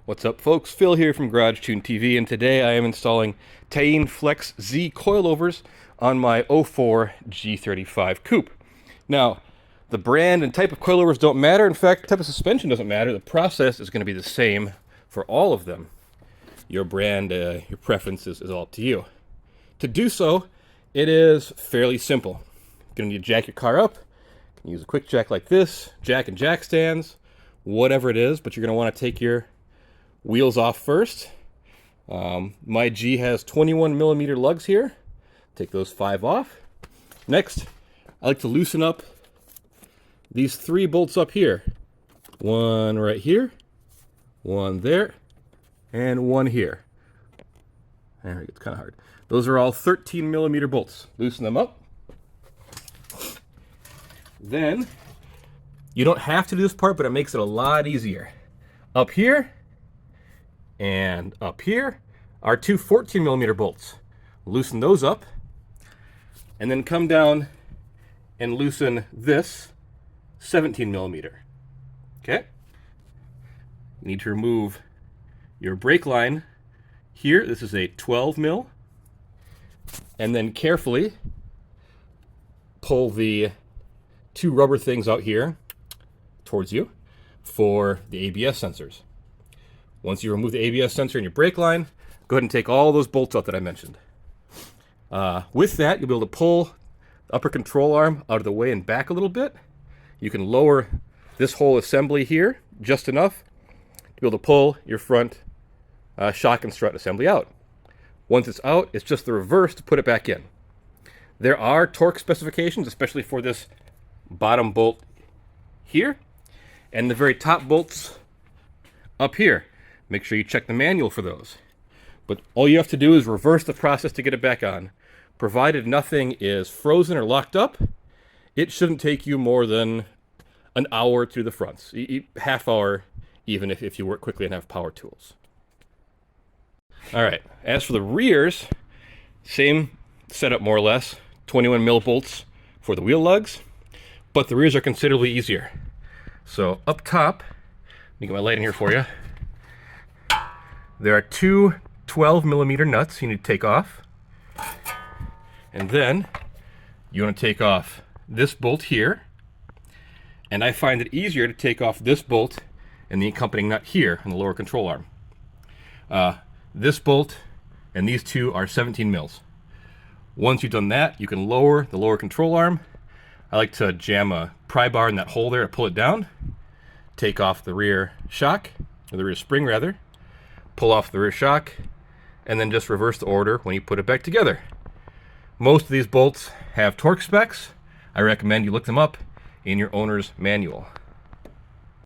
What's up, folks? Phil here from Garage Tune TV, and today I am installing Taiyin Flex Z coilovers on my '04 G35 coupe. Now, the brand and type of coilovers don't matter. In fact, the type of suspension doesn't matter. The process is going to be the same for all of them. Your brand, your preferences is all up to you. To do so, it is fairly simple. You're going to need to jack your car up. You can use a quick jack like this, jack and jack stands, whatever it is, but you're going to want to take your wheels off first. My G has 21 millimeter lugs here. Take those 5 off. Next, I like to loosen up these 3 bolts up here. One right here, one there, and one here. There, it's kind of hard. Those are all 13 millimeter bolts. Loosen them up. Then, you don't have to do this part, but it makes it a lot easier. Up here and up here are 2 14 millimeter bolts. Loosen those up, and then come down and loosen this 17 millimeter. Okay? You need to remove your brake line here. This is a 12 mil. And then carefully pull the 2 rubber things out here towards you for the ABS sensors. Once you remove the ABS sensor in your brake line, go ahead and take all those bolts out that I mentioned. With that, you'll be able to pull the upper control arm out of the way and back a little bit. You can lower this whole assembly here just enough to be able to pull your front shock and strut assembly out. Once it's out, it's just the reverse to put it back in. There are torque specifications, especially for this bottom bolt here, and the very top bolts up here. Make sure you check the manual for those. But all you have to do is reverse the process to get it back on. Provided nothing is frozen or locked up, it shouldn't take you more than an hour through the fronts. Half hour, even if you work quickly and have power tools. All right, as for the rears, same setup more or less. 21 mil bolts for the wheel lugs, but the rears are considerably easier. So up top, let me get my light in here for you. There are 2 12 millimeter nuts you need to take off. And then you want to take off this bolt here. And I find it easier to take off this bolt and the accompanying nut here on the lower control arm. This bolt and these 2 are 17 mils. Once you've done that, you can lower the lower control arm. I like to jam a pry bar in that hole there to pull it down. Take off the rear shock, or the rear spring rather. Pull off the rear shock, and then just reverse the order when you put it back together. Most of these bolts have torque specs. I recommend you look them up in your owner's manual.